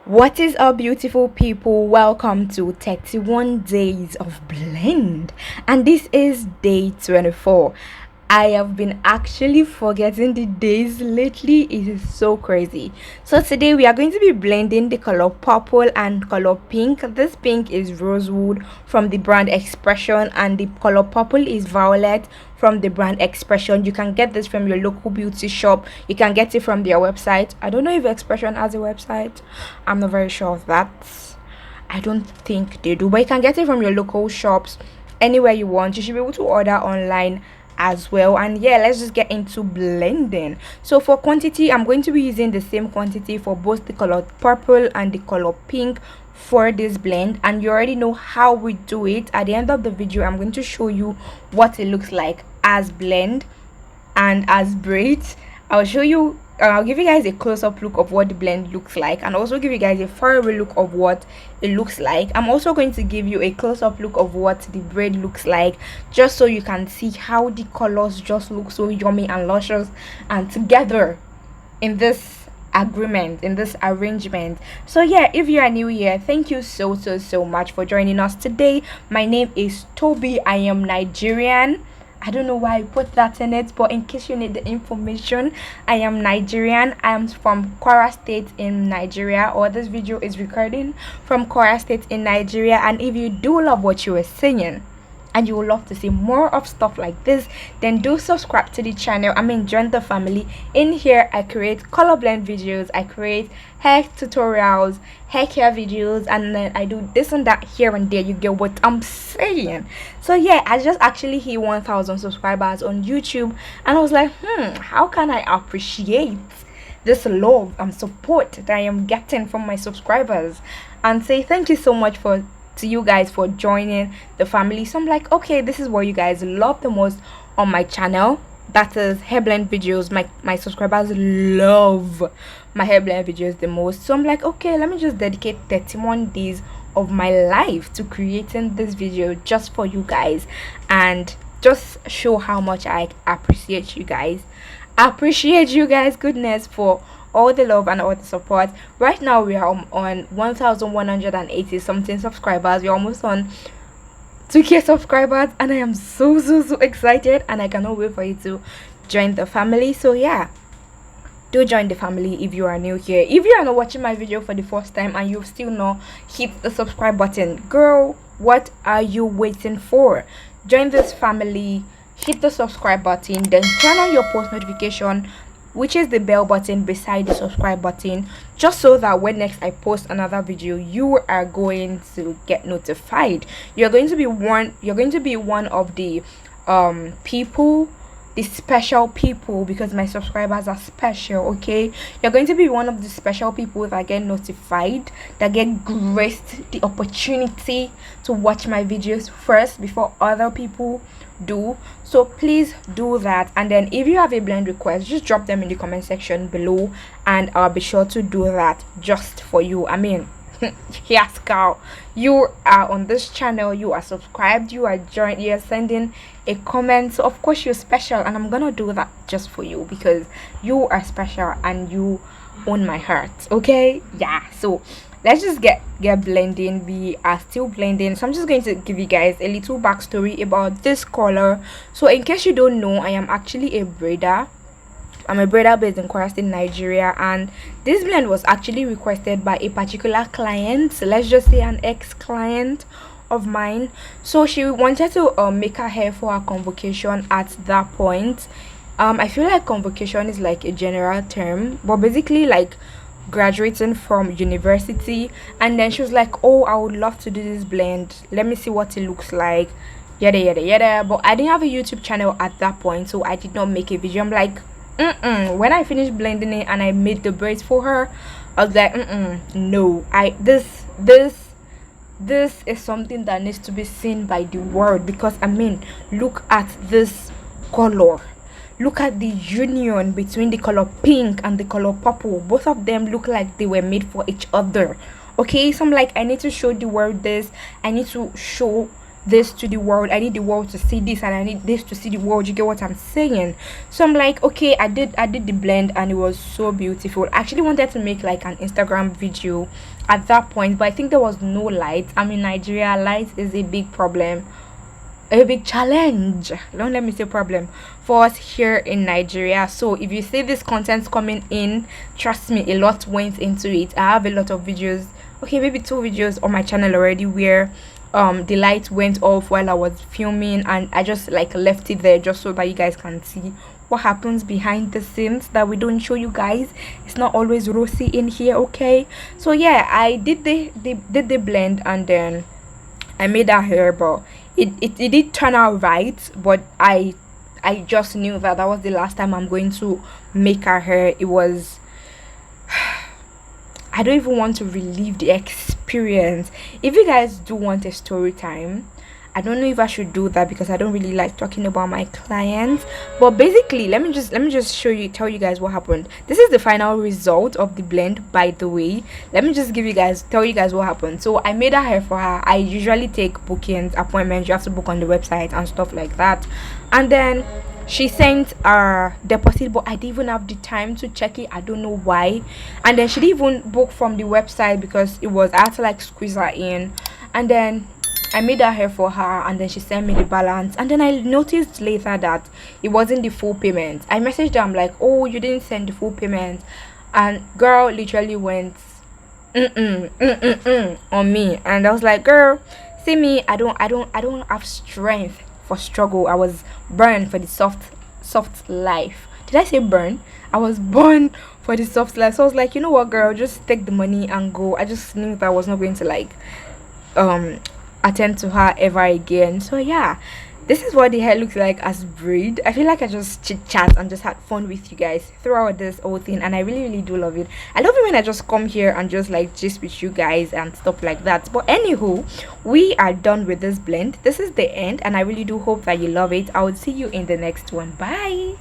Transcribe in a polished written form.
What is up, beautiful people? Welcome to 31 days of blend, and this is day 24. I have been actually forgetting the days lately. It is so crazy. So today we are going to be blending the color purple and color pink. This pink is rosewood from the brand Expression, and the color purple is violet from the brand Expression. You can get this from your local beauty shop. You can get it from their website. I don't know if Expression has a website. I'm not very sure of that. I don't think they do, but you can get it from your local shops anywhere you want. You should be able to order online as well. And yeah, let's just get into blending. So for quantity, I'm going to be using the same quantity for both the color purple and the color pink for this blend, and you already know how we do it. At the end of the video, I'm going to show you what it looks like as blend and as braids. I'll show you, I'll give you guys a close-up look of what the blend looks like, and also give you guys a far away look of what it looks like. I'm also going to give you a close-up look of what the braid looks like, just so you can see how the colors just look so yummy and luscious and together in this agreement, in this arrangement. So yeah, if you are new here, thank you so much for joining us today. My name is Toby. I am Nigerian. I don't know why I put that in it, but in case you need the information, I am Nigerian. I am from Kwara State in Nigeria, or this video is recording from Kwara State in Nigeria. And if you do love what you are seeing and you would love to see more of stuff like this, then do subscribe to the channel. Join the family. In here I create color blend videos, I create hair tutorials, hair care videos, and then I do this and that here and there. You get what I'm saying? So yeah, I just actually hit 1,000 subscribers on YouTube, and I was like, how can I appreciate this love and support that I am getting from my subscribers and say thank you so much to you guys for joining the family. So I'm like, okay, this is what you guys love the most on my channel, that is hair blend videos. My subscribers love my hair blend videos the most. So I'm like, okay, let me just dedicate 31 days of my life to creating this video just for you guys, and just show how much I appreciate you guys. Goodness, for all the love and all the support. Right now we are on 1,180 something subscribers. We're almost on 2k subscribers, and I am so excited, and I cannot wait for you to join the family. So yeah, do join the family if you are new here. If you are not watching my video for the first time and you've still not hit the subscribe button, girl, what are you waiting for? Join this family, hit the subscribe button, then turn on your post notification, which is the bell button beside the subscribe button, just so that when next I post another video, you are going to get notified. You're going to be one of the people, the special people, because my subscribers are special. Okay, you're going to be one of the special people that get notified, that get graced the opportunity to watch my videos first before other people do. So please do that. And then if you have a blend request, just drop them in the comment section below, and I'll be sure to do that just for you. Yes, girl, you are on this channel, you are subscribed, you are sending a comment, so of course you're special, and I'm gonna do that just for you because you are special and you own my heart. Okay, yeah. So let's just get blending. We are still blending, so I'm just going to give you guys a little backstory about this color. So in case you don't know, I am actually a braider. I'm a braider based in Kwara State, Nigeria, and this blend was actually requested by a particular client. Let's just say an ex-client of mine. So she wanted to make her hair for her convocation at that point. I feel like convocation is like a general term, but basically like graduating from university. And then she was like, oh, I would love to do this blend, let me see what it looks like, yada yada yada. But I didn't have a YouTube channel at that point, so I did not make a video. I'm like, when I finished blending it and I made the braids for her, I was like, no, this is something that needs to be seen by the world, because look at this color, look at the union between the color pink and the color purple. Both of them look like they were made for each other. Okay, so I'm like, I need to show the world this. I need to show this to the world. I need the world to see this, and I need this to see the world. You get what I'm saying? So I'm like, okay, I did the blend, and it was so beautiful. I actually wanted to make like an Instagram video at that point, but I think there was no light. I'm in Nigeria. Light is a big problem, a big challenge. Don't let me say problem for us here in Nigeria. So if you see this content coming in, trust me, a lot went into it. I have a lot of videos, okay, maybe 2 videos on my channel already, where the light went off while I was filming, and I just like left it there just so that you guys can see what happens behind the scenes that we don't show you guys. It's not always rosy in here, okay? So yeah, I did the blend, and then I made her hair, but it did turn out right. But I just knew that that was the last time I'm going to make her hair. It was, I don't even want to relive the experience. If you guys do want a story time, I don't know if I should do that because I don't really like talking about my clients. But basically, let me just tell you guys what happened. This is the final result of the blend, by the way. Let me just tell you guys what happened. So I made her hair for her. I usually take bookings, appointments. You have to book on the website and stuff like that. And then she sent a deposit, but I didn't even have the time to check it. I don't know why. And then she didn't even book from the website because I had to like squeeze her in. And then I made her hair for her, and then she sent me the balance. And then I noticed later that it wasn't the full payment. I messaged her, I'm like, oh, you didn't send the full payment. And girl literally went on me. And I was like, girl, see me, I don't have strength for struggle. I was born for the soft life. Did I say burn? I was born for the soft life. So I was like, you know what, girl, just take the money and go. I just knew that I was not going to like attend to her ever again. So yeah, this is what the hair looks like as braid. I feel like I just chit chat and just had fun with you guys throughout this whole thing, and I really do love it. I love it when I just come here and just like gist with you guys and stuff like that. But anywho, we are done with this blend. This is the end, and I really do hope that you love it. I will see you in the next one. Bye.